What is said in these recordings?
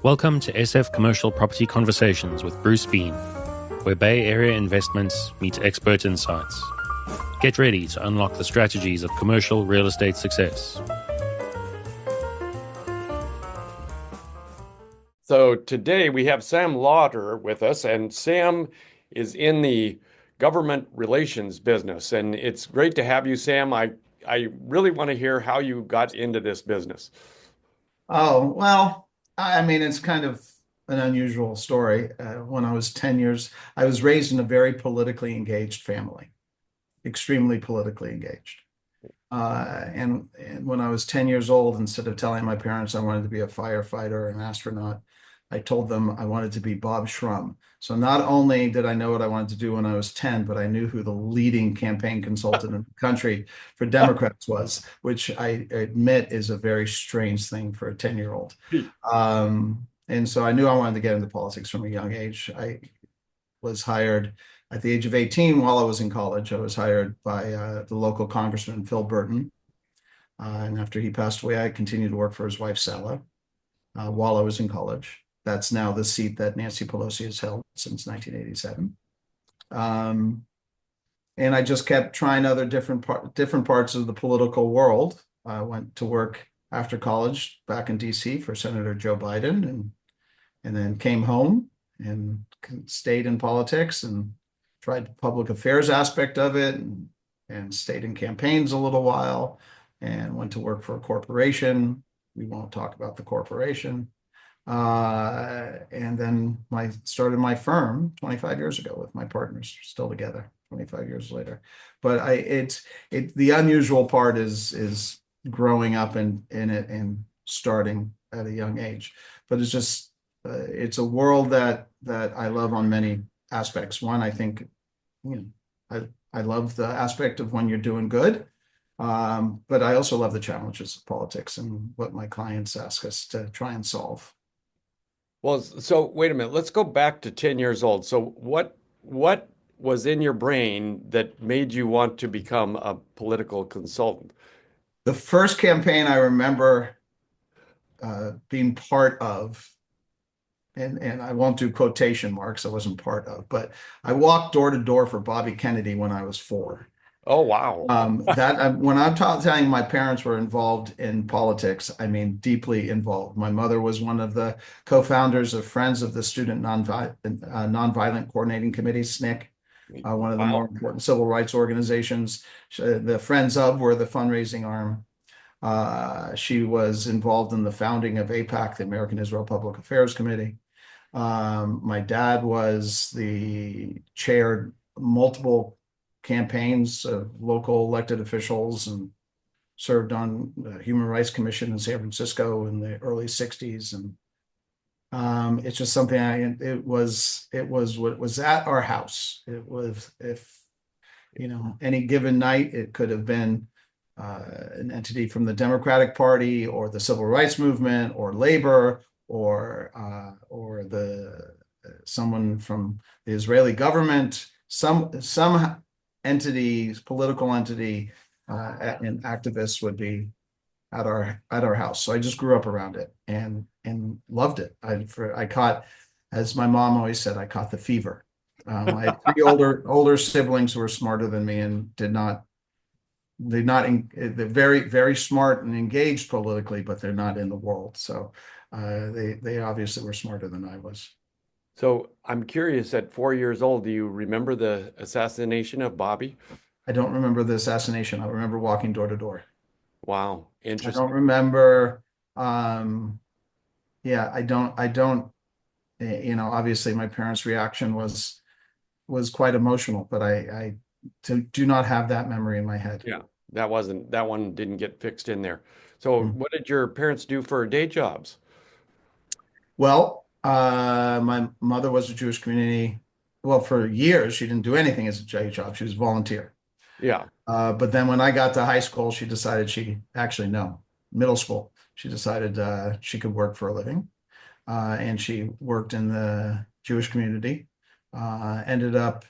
Welcome to SF Commercial Property Conversations with Bruce Bean, where Bay Area investments meet expert insights. Get ready to unlock the strategies of commercial real estate success. So today we have Sam Lauter with us, and Sam is in the government relations business. And it's great to have you, Sam. I really want to hear how you got into this business. Oh, well, I mean, it's kind of an unusual story. When I was 10 years, I was raised in a very politically engaged family, extremely politically engaged. And when I was 10 years old, instead of telling my parents I wanted to be a firefighter or an astronaut, I told them I wanted to be Bob Shrum. So not only did I know what I wanted to do when I was 10, but I knew who the leading campaign consultant in the country for Democrats was, which I admit is a very strange thing for a 10-year-old. And so I knew I wanted to get into politics from a young age. I was hired at the age of 18 while I was in college. I was hired by the local congressman, Phil Burton. And after he passed away, I continued to work for his wife, Sala, while I was in college. That's now the seat that Nancy Pelosi has held since 1987. And I just kept trying other different parts of the political world. I went to work after college back in DC for Senator Joe Biden, and then came home and stayed in politics and tried the public affairs aspect of it, and stayed in campaigns a little while, and went to work for a corporation. We won't talk about the corporation. And then I started my firm 25 years ago with my partners, still together 25 years later. But the unusual part is growing up in it and starting at a young age. But it's just it's a world that I love on many aspects. One, I think, I love the aspect of when you're doing good. But I also love the challenges of politics and what my clients ask us to try and solve. Well, so wait a minute. Let's go back to 10 years old. So what was in your brain that made you want to become a political consultant? The first campaign I remember being part of, and I won't do quotation marks, I wasn't part of, but I walked door to door for Bobby Kennedy when I was 4. Oh, wow. When I'm telling my parents were involved in politics, I mean deeply involved. My mother was one of the co-founders of Friends of the Student Nonviolent Coordinating Committee, SNCC, one of the more important civil rights organizations. The Friends of were the fundraising arm. She was involved in the founding of AIPAC, the American Israel Public Affairs Committee. My dad was the chaired multiple campaigns of local elected officials and served on the Human Rights Commission in San Francisco in the early 60s. And it's just something it was what was at our house. It was, if any given night, it could have been an entity from the Democratic Party or the Civil Rights Movement or labor or someone from the Israeli government, some entities, political entity, and activists would be at our house. So I just grew up around it and loved it. I caught, as my mom always said, I caught the fever. I had 3 older siblings who were smarter than me and they're very, very smart and engaged politically, but they're not in the world. So they obviously were smarter than I was. So I'm curious, at 4 years old, do you remember the assassination of Bobby? I don't remember the assassination. I remember walking door to door. Wow, I interesting. don't remember. Yeah, I don't. Obviously my parents' reaction was quite emotional, but I do not have that memory in my head. Yeah, that one didn't get fixed in there. So what did your parents do for day jobs? Well, my mother was a Jewish community. Well, for years, she didn't do anything as a day job. She was a volunteer. Yeah. But then when I got to high school, she decided middle school, she decided she could work for a living. And she worked in the Jewish community. Ended up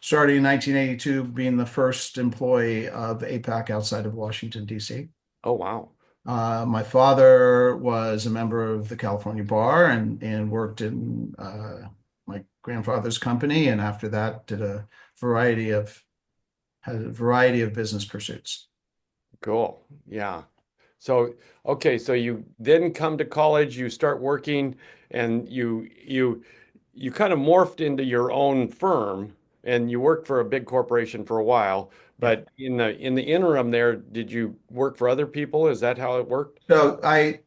starting in 1982, being the first employee of AIPAC outside of Washington, D.C. Oh, wow. My father was a member of the California Bar and worked in my grandfather's company, and after that did a variety of had a variety of business pursuits. Cool. Yeah. So, okay, so you then come to college, you start working, and you kind of morphed into your own firm, and you worked for a big corporation for a while. Yeah. But in the interim there, did you work for other people? Is that how it worked? So I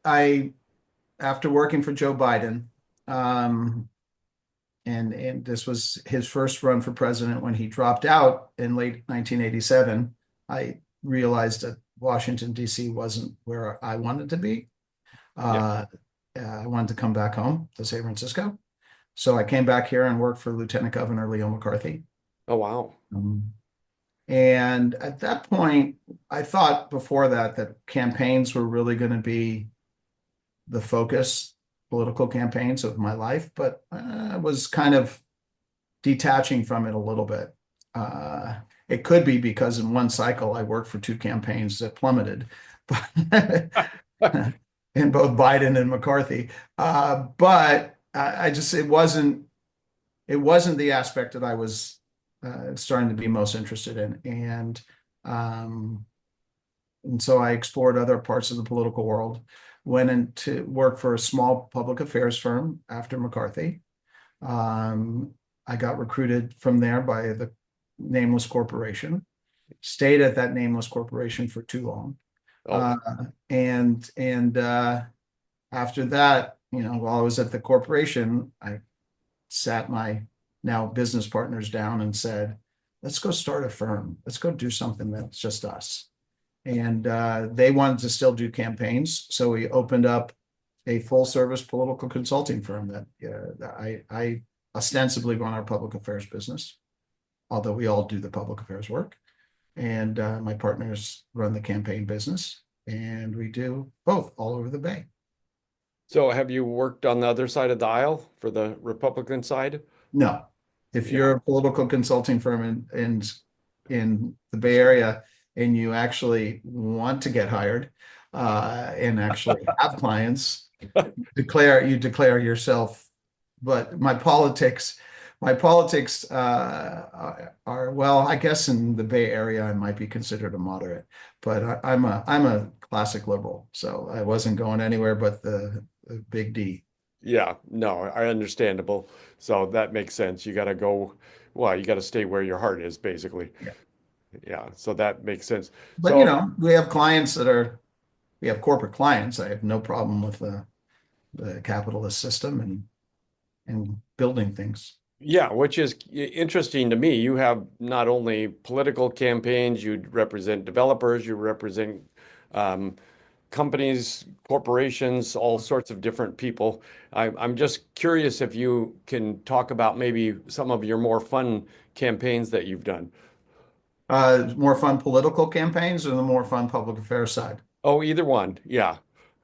after working for Joe Biden, um, and this was his first run for president when he dropped out in late 1987, I realized that Washington, D.C. wasn't where I wanted to be. Yeah. Uh, I wanted to come back home to San Francisco. So I came back here and worked for Lieutenant Governor Leo McCarthy. Oh, wow. Um, and at that point, I thought before that campaigns were really going to be the focus, political campaigns of my life, but I was kind of detaching from it a little bit. It could be because in one cycle I worked for two campaigns that plummeted, but in both Biden and McCarthy. But I just it wasn't the aspect that I was starting to be most interested in, um, and so I explored other parts of the political world. Went into work for a small public affairs firm after McCarthy. Um, I got recruited from there by the nameless corporation. Stayed at that nameless corporation for too long. Oh, Uh, and after that, while I was at the corporation, I sat my now business partners down and said, let's go start a firm. Let's go do something that's just us. And they wanted to still do campaigns. So we opened up a full service political consulting firm that I ostensibly run our public affairs business, although we all do the public affairs work. And my partners run the campaign business, and we do both all over the Bay. so have you worked on the other side of the aisle for the Republican side? No, if Yeah. you're a political consulting firm in the Bay Area and you actually want to get hired and actually have clients, you declare yourself. But my politics are, well, I guess in the Bay Area I might be considered a moderate, but I'm a classic liberal, so I wasn't going anywhere but the big D. Yeah, no, I understandable. So that makes sense. You got to go, well, you got to stay where your heart is, basically. Yeah. Yeah, so that makes sense. But So, we have corporate clients. I have no problem with the capitalist system and building things. yeah, which is interesting to me. You have not only political campaigns, you represent developers, you represent um, companies, corporations, all sorts of different people. I'm just curious if you can talk about maybe some of your more fun campaigns that you've done. More fun political campaigns or the more fun public affairs side? Oh, either one. Yeah.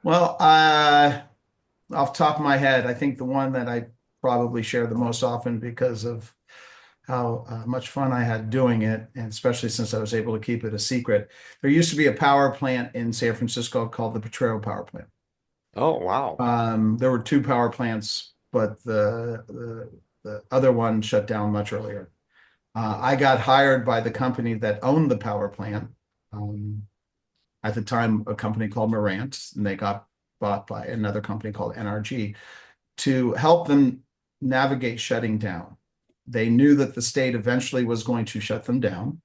Well, off the top of my head, I think the one that I probably share the most often because of how much fun I had doing it, and especially since I was able to keep it a secret. There used to be a power plant in San Francisco called the Potrero Power Plant. Oh, wow. There were two power plants, but the other one shut down much earlier. I got hired by the company that owned the power plant. Um, at the time, a company called Marant, and they got bought by another company called NRG to help them navigate shutting down. They knew that the state eventually was going to shut them down,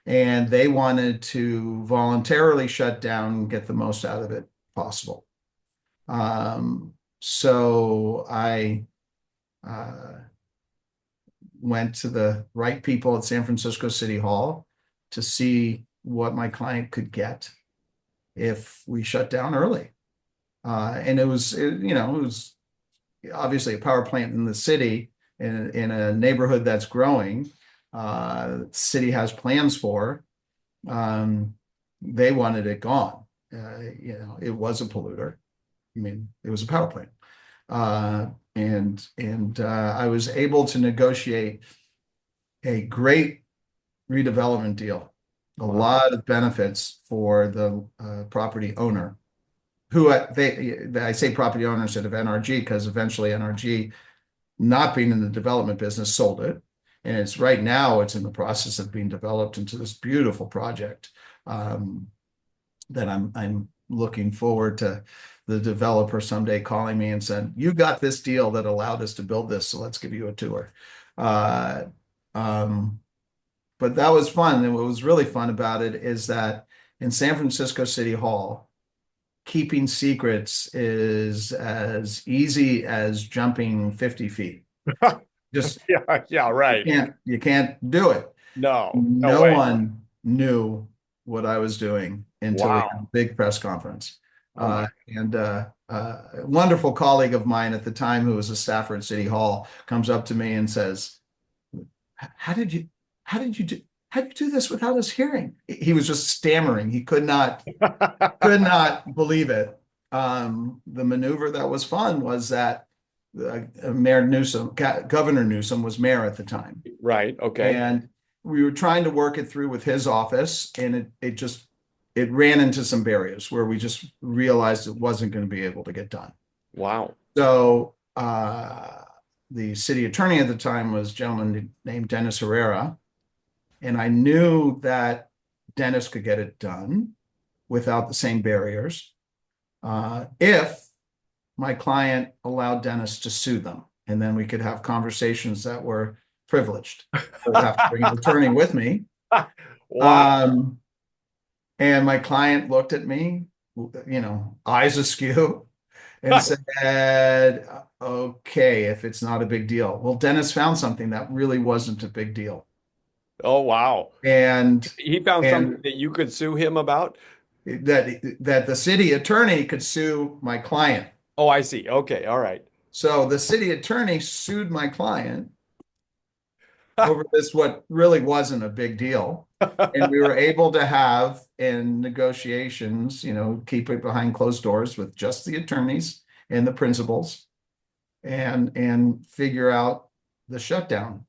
and they wanted to voluntarily shut down and get the most out of it possible. So I uh, went to the right people at San Francisco City Hall to see what my client could get if we shut down early. And it was obviously a power plant in the city in a neighborhood that's growing. The city has plans for. Um, they wanted it gone. It was a polluter. I mean, it was a power plant. And I was able to negotiate a great redevelopment deal, a Wow. lot of benefits for the property owner. I say property owner instead of NRG because eventually NRG, not being in the development business, sold it. And it's right now it's in the process of being developed into this beautiful project that I'm looking forward to the developer someday calling me and said, "You got this deal that allowed us to build this, so let's give you a tour." Uh, um, but that was fun. And what was really fun about it is that in San Francisco City Hall, keeping secrets is as easy as jumping 50 feet. Just Yeah, right. you can't do it. No, no No way. one knew what I was doing until we had a Wow. big press conference. Oh my. And a wonderful colleague of mine at the time, who was a staffer at City Hall, comes up to me and says, "How did you, how did you do this without us hearing?" He was just stammering. He could not believe it. The maneuver that was fun was that Governor Newsom was mayor at the time. Right. Okay. And we were trying to work it through with his office, and it ran into some barriers where we just realized it wasn't going to be able to get done. Wow. So the city attorney at the time was a gentleman named Dennis Herrera, and I knew that Dennis could get it done without the same barriers if my client allowed Dennis to sue them, and then we could have conversations that were privileged. I would have to bring an attorney with me. Wow. And my client looked at me, eyes askew, and said, "Okay, if it's not a big deal." Well, Dennis found something that really wasn't a big deal. Oh, wow. And He found something and that you could sue him about? that the city attorney could sue my client. Oh, I see. Okay. All right. So the city attorney sued my client over this, what really wasn't a big deal. And we were able to have in negotiations, keep it behind closed doors with just the attorneys and the principals and figure out the shutdown.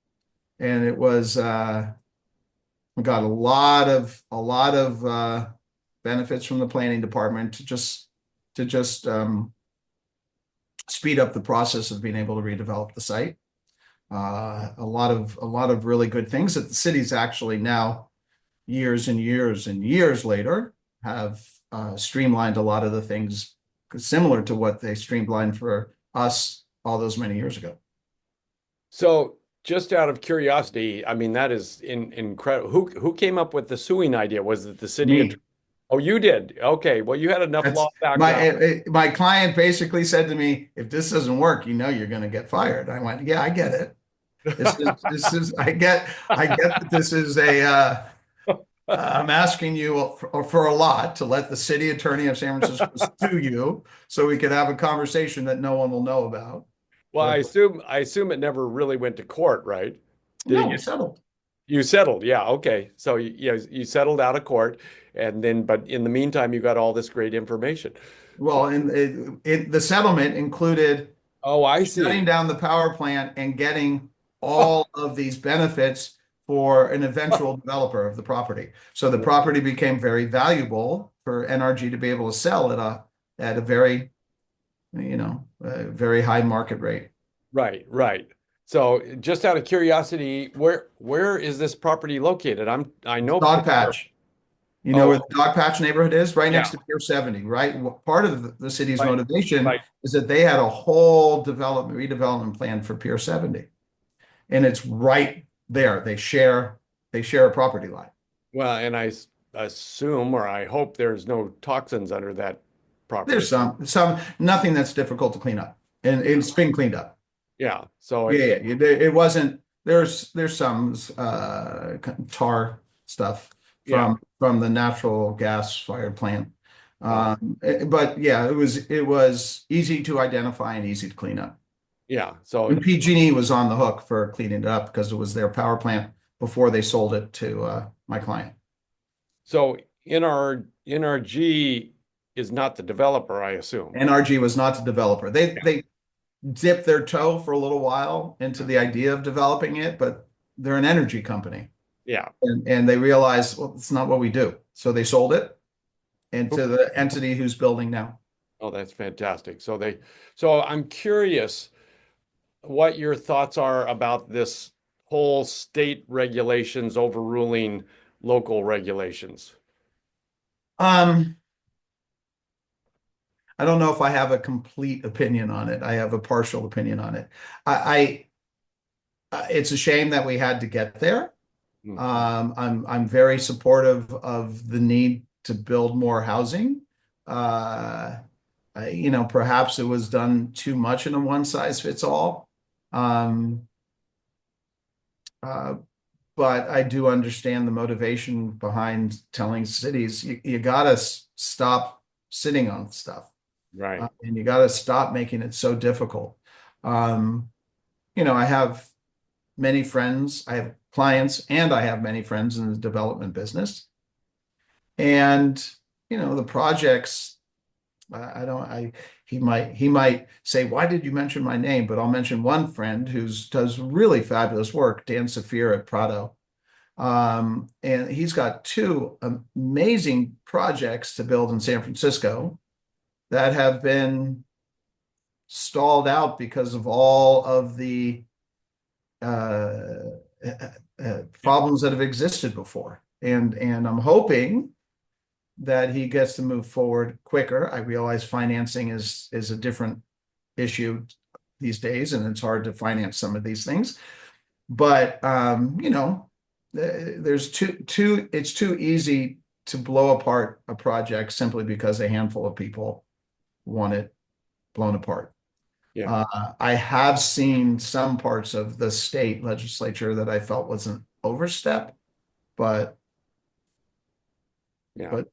And it was we got a lot of benefits from the planning department to just speed up the process of being able to redevelop the site. A lot of really good things that the city's actually now, years and years and years later, have streamlined a lot of the things similar to what they streamlined for us all those many years ago. So, just out of curiosity, I mean, that is incredible. Who came up with the suing idea? Was it the city attorney? Me. Oh, you did. Okay. Well, you had enough That's law background. my client basically said to me, "If this doesn't work, you're going to get fired." I went, "Yeah, I get it. I get that this is I'm asking you for a lot to let the city attorney of San Francisco sue you so we could have a conversation that no one will know about." Well, But I assume it never really went to court, right? Did no, it we get, settled. you settled? Yeah. Okay. So you settled out of court, and then, but in the meantime, you got all this great information. Well, and the settlement included Oh, I shutting see. down the power plant and getting all of these benefits for an eventual developer of the property. So the property became very valuable for NRG to be able to sell at a very, very high market rate. Right, right. So just out of curiosity, where is this property located? I know. Dog Patch. You know where Oh, the Dog Patch neighborhood is? Right yeah. next to Pier 70, right? Part of the city's Right, motivation right. is that they had a whole redevelopment plan for Pier 70. And it's right there. They share a property line. Well, and assume or I hope there's no toxins under that property. There's nothing that's difficult to clean up, and it's been cleaned up. Yeah. So Yeah, it wasn't. There's some tar stuff yeah, from the natural gas fired plant, uh, but yeah, it was easy to identify and easy to clean up. yeah. So And PG&E was on the hook for cleaning it up because it was their power plant before they sold it to my client. so NRG is not the developer, I assume. NRG was not the developer. They dipped their toe for a little while into the idea of developing it, but they're an energy company. Yeah. And they realized, well, it's not what we do. So they sold it into the entity who's building now. Oh, that's fantastic. So I'm curious what your thoughts are about this whole state regulations overruling local regulations. Um, I don't know if I have a complete opinion on it. I have a partial opinion on it. It's a shame that we had to get there. Mhm. I'm very supportive of the need to build more housing. Uh, Perhaps it was done too much in a one size fits all. Um, uh, but I do understand the motivation behind telling cities you got to stop sitting on stuff, Right. and you got to stop making it so difficult. Um, I have many friends, I have clients, and I have many friends in the development business. And, the projects, I don't, I, he might say, why did you mention my name? But I'll mention one friend who's does really fabulous work, Dan Saphir at Prado. And he's got two amazing projects to build in San Francisco that have been stalled out because of all of the uh, Yeah. problems that have existed before. And I'm hoping that he gets to move forward quicker. I realize financing is a different issue these days, and it's hard to finance some of these things. But there's too it's too easy to blow apart a project simply because a handful of people want it blown apart. Yeah. I have seen some parts of the state legislature that I felt was an overstep, but Yeah. but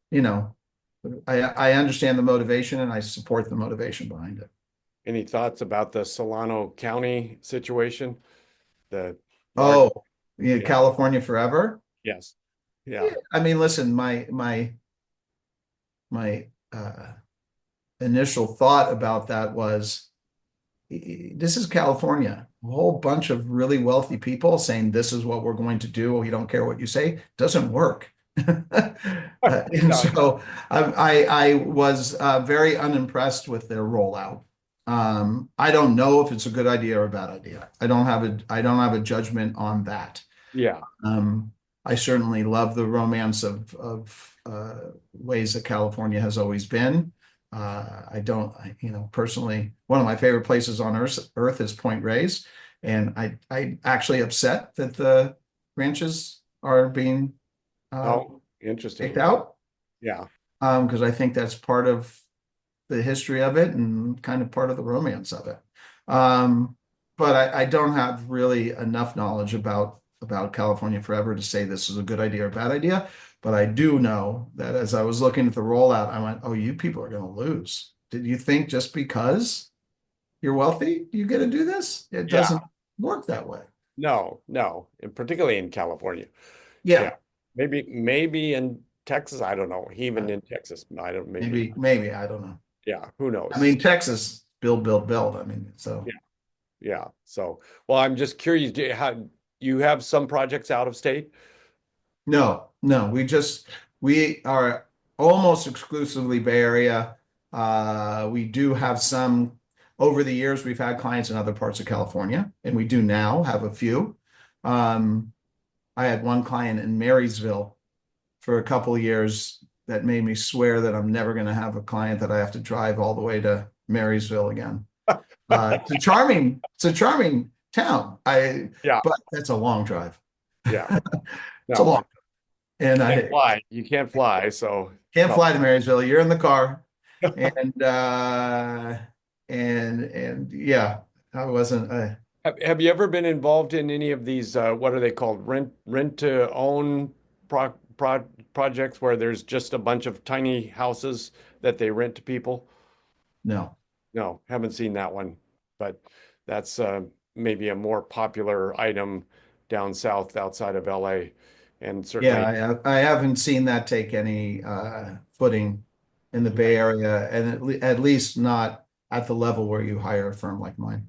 I understand the motivation and I support the motivation behind it. Any thoughts about the Solano County situation? The large, Oh, yeah, yeah, California forever. yes. Yeah, Yeah. I mean, listen, my initial thought about that was this is California. A whole bunch of really wealthy people saying this is what we're going to do. We don't care what you say. Doesn't work. And No. so I was very unimpressed with their rollout. I don't know if it's a good idea or a bad idea. I don't have a judgment on that. Yeah. Um, I certainly love the romance of ways that California has always been. I don't, personally, one of my favorite places on Earth is Point Reyes, and I actually upset that the ranches are being Oh, kicked interesting. out, Yeah. because I think that's part of the history of it and kind of part of the romance of it. Um, but I don't have really enough knowledge about California Forever to say this is a good idea or a bad idea. But I do know that as I was looking at the rollout, I went, "Oh, you people are going to lose." Did you think just because you're wealthy, you get to do this? It Yeah. doesn't work that way. No, no, and particularly in California. Yeah. Yeah, Maybe in Texas, I don't know. uh, Even in Texas, I don't, maybe maybe, not. maybe I don't know. Yeah, who I knows? mean, Texas, build, build, build. I mean, Yeah, so. yeah. So, well, I'm just curious, how you have some projects out of state? No, no, we are almost exclusively Bay Area. We do have some over the years, we've had clients in other parts of California, and we do now have a few. Um, I had one client in Marysville for a couple of years that made me swear that I'm never going to have a client that I have to drive all the way to Marysville again. It's a charming town. Yeah, But that's a long drive. yeah. It's a No, long, and can't I fly. You can't fly, so can't no. fly to Marysville. You're in the car, and yeah, I wasn't. Have you ever been involved in any of these, what are they called? Rent to own projects where there's just a bunch of tiny houses that they rent to people? No. No, haven't seen that one, but that's maybe a more popular item down south outside of LA. And certainly, Yeah, I haven't seen that take any footing in the yeah, Bay Area, and at least not at the level where you hire a firm like mine.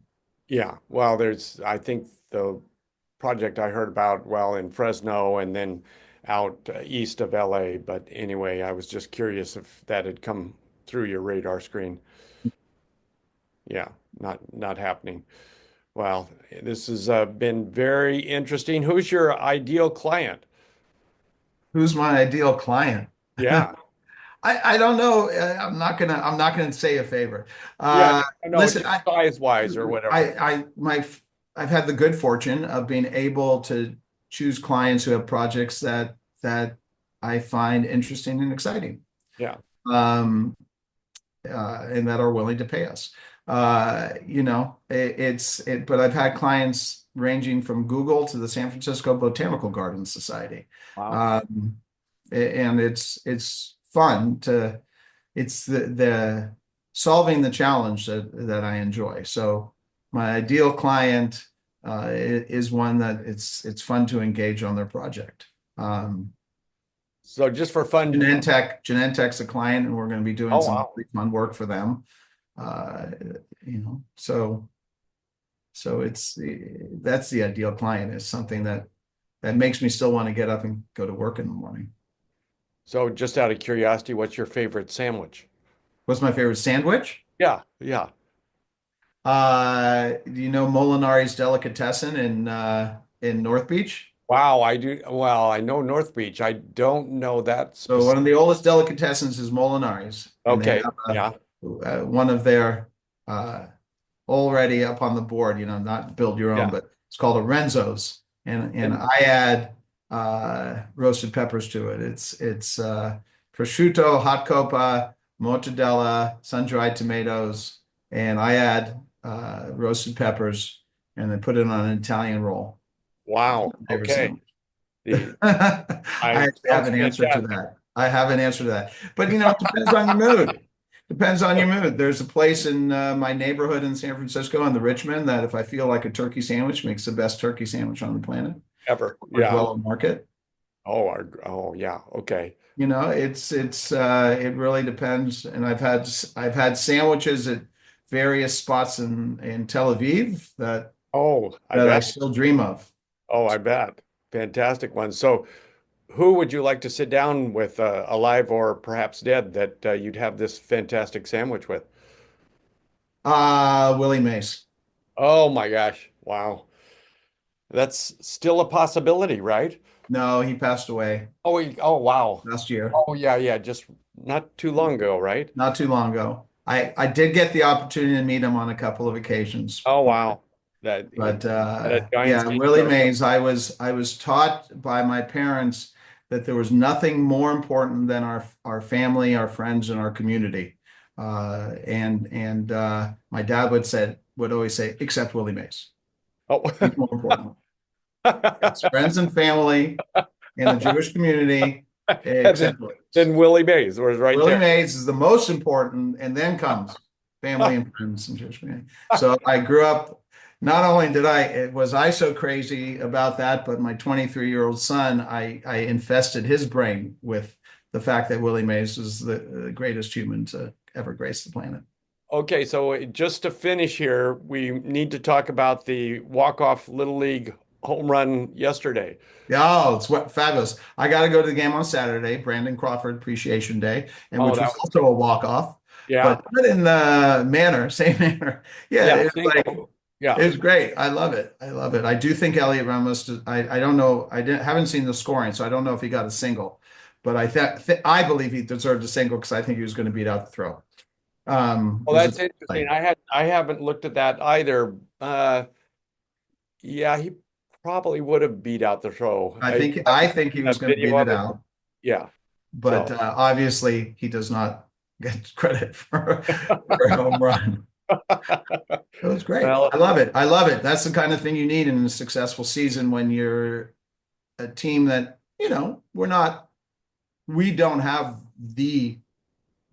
yeah. Well, I think the project I heard about, well, in Fresno and then out east of LA. But anyway, I was just curious if that had come through your radar screen. Yeah, not happening. Well, this has been very interesting. Who's your ideal client? Who's my ideal client? Yeah. I don't know. I'm not gonna say a favorite. Yeah, Uh, I know, listen, just size wise or whatever. I've had the good fortune of being able to choose clients who have projects that I find interesting and exciting, Yeah. um, and that are willing to pay us. But I've had clients ranging from Google to the San Francisco Botanical Gardens Society, Wow. um, and it's fun to it's the solving the challenge that I enjoy. So my ideal client is one that it's fun to engage on their project. So just for fun. Genentech's a client, and we're going to be doing Oh, some wow. really fun work for them. Uh, so that's the ideal client, is something that makes me still want to get up and go to work in the morning. So just out of curiosity, what's your favorite sandwich? What's my favorite sandwich? Yeah, yeah. Do you know Molinari's Delicatessen in North Beach? Wow, I do. Well, I know North Beach. I don't know that So one specific. of the oldest delicatessens is Molinari's, and they Okay, have yeah. one of their already up on the board. Not build your own, Yeah. but it's called a Renzo's, and And I add roasted peppers to it. It's prosciutto, hot copa, mortadella, sun-dried tomatoes, and I add roasted peppers, and then put it on an Italian roll. That's wow. my favorite Okay. sandwich. The I I actually have sounds an answer to fantastic. that. I have an answer to that. But it depends on your mood. Depends on your mood. There's a place in my neighborhood in San Francisco on the Richmond that if I feel like a turkey sandwich, makes the best turkey sandwich on the planet. Ever. Or Yeah. Dwell Market. Oh, yeah. Okay. It really depends. And I've had sandwiches at various spots in Tel Aviv that Oh, I that I bet. still dream of. Oh, I bet. Fantastic one. So, who would you like to sit down with, alive or perhaps dead, that you'd have this fantastic sandwich with? Willie Mays. Oh my gosh. Wow. That's still a possibility, right? No, he passed away Oh wow. last year. Oh yeah, yeah, just not too long ago, right? Not too long ago. I did get the opportunity to meet him on a couple of occasions, Oh wow. That but at a giant yeah, skate Willie park. Mays. I was taught by my parents that there was nothing more important than our family, our friends, and our community. And my dad would always say, except Willie Mays. Oh. He's more important. It's friends and family and the Jewish community, And then, except Willie Mays. then Willie Mays was right Willie there. Mays is the most important, and then comes family and friends and Jewish community. So I grew up. Not only was I so crazy about that, but my 23-year-old son, I infested his brain with the fact that Willie Mays was the greatest human to ever grace the planet. Okay, so just to finish here, we need to talk about the walk-off Little League home run yesterday. Oh, fabulous. I got to go to the game on Saturday, Brandon Crawford Appreciation Day, and Oh, which that was was also a walk-off, yeah. but not in the same manner. Yeah, Yeah, it's like yeah. it was great. I love it. I love it. I do think Elliot Ramos. I don't know. Haven't seen the scoring, so I don't know if he got a single, but I believe he deserved a single because I think he was going to beat out the throw. It Well, was a that's interesting. play. I haven't looked at that either. Yeah, he probably would have beat out the throw. I think he A was going to video beat it of it. out, Yeah. but So obviously he does not get credit for a home run. It was great. well, I love it. I love it. That's the kind of thing you need in a successful season when you're a team that, we don't have the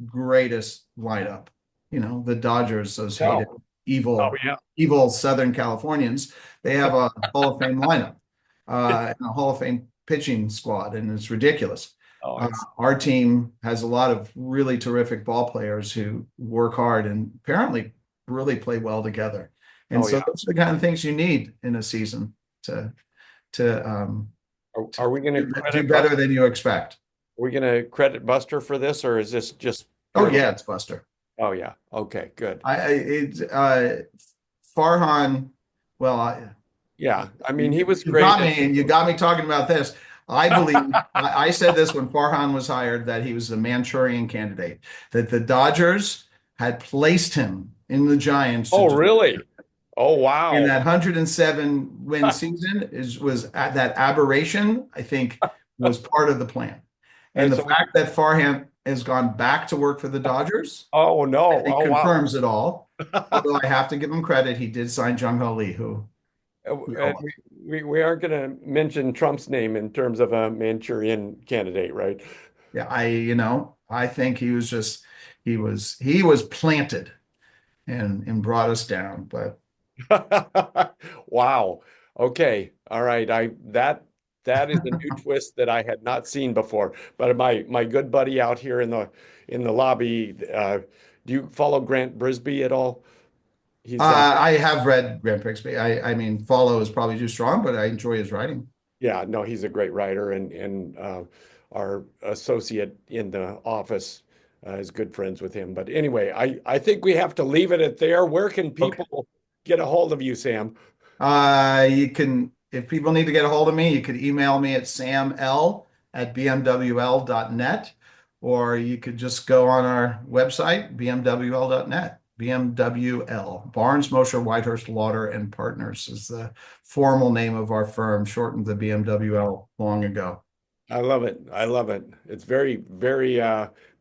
greatest lineup. The Dodgers, those hated, no. Oh evil, yeah. evil Southern Californians, they have a Hall of Fame lineup, and a Hall of Fame pitching squad, and it's ridiculous. Oh, Uh, it's our team has a lot of really terrific ball players who work hard and apparently really play well together. And oh so yeah. those are the kind of things you need in a season to Are we going to do credit better than you expect. Are we going to credit Buster for this, or is this just Oh yeah, it's Buster. Oh yeah. Okay, good. Farhan. Well, Yeah. I mean, he was you great. got me, and you got me talking about this. I believe I said this when Farhan was hired that he was a Manchurian candidate, that the Dodgers had placed him in the Giants to Oh, do really? Oh, in wow. that 107 win season was at that aberration, I think, was part of the plan. And And the so, fact that Farhan has gone back to work for the Dodgers, oh I no. think Oh, wow. confirms it all. Although I have to give him credit, he did sign Jung Ho Lee, who we all And love. we aren't going to mention Trump's name in terms of a Manchurian candidate, right? Yeah, I think he was planted and brought us down. But Wow. Okay. All right. That is a new twist that I had not seen before. But my good buddy out here in the lobby, do you follow Grant Brisbee at all? He's I have read Grant Brixby. I mean, follow is probably too strong, but I enjoy his writing. Yeah, no, he's a great writer, and our associate in the office is good friends with him. But anyway, I think we have to leave it at there. Where can Okay. people get a hold of you, Sam? You can, if people need to get a hold of me, you could email me at saml@bmwl.net, or you could just go on our website, bmwl.net. BMWL, Barnes, Mosher, Whitehurst, Lauter, and Partners is the formal name of our firm, shortened to BMWL long ago. I love it. I love it. It's very, very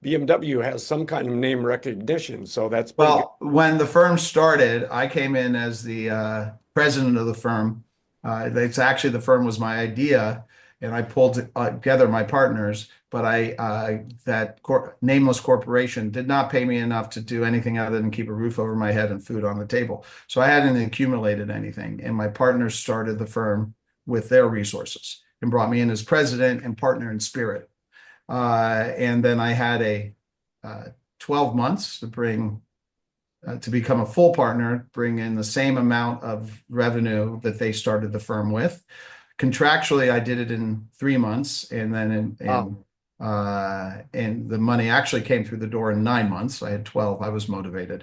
BMW has some kind of name recognition, so that's pretty good. Well, when the firm started, I came in as the president of the firm. It's actually the firm was my idea, and I pulled together my partners. But nameless corporation did not pay me enough to do anything other than keep a roof over my head and food on the table. So I hadn't accumulated anything, and my partners started the firm with their resources and brought me in as president and partner in spirit. And then I had a 12 months to become a full partner, bring in the same amount of revenue that they started the firm with. Contractually, I did it in 3 months, and then and the money actually came through the door in 9 months. I had 12. I was motivated.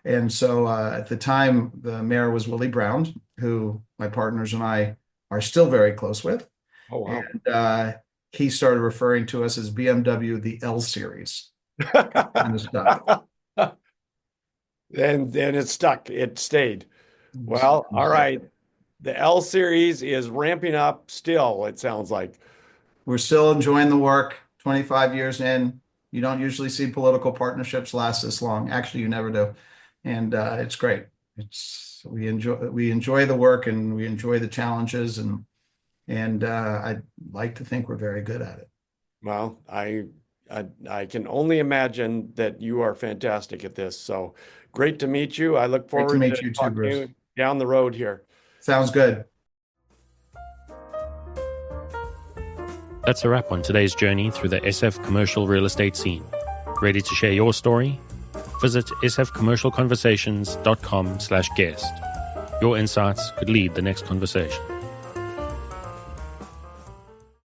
And so at the time, the mayor was Willie Brown, who my partners and I are still very close with. Oh, wow. And he started referring to us as BMW, the L series. Kind of stuff. Then it stuck. It stayed. Well, all right. The L series is ramping up still, it sounds like. We're still enjoying the work 25 years in. You don't usually see political partnerships last this long. Actually, you never do. And it's great. We enjoy the work, and we enjoy the challenges, and I'd like to think we're very good at it. Well, I can only imagine that you are fantastic at this. So great to meet you. I look Great to forward meet to you too, talking to Bruce. you down the road here. Sounds good. That's a wrap on today's journey through the SF commercial real estate scene. Ready to share your story? Visit sfcommercialconversations.com/guest. Your insights could lead the next conversation.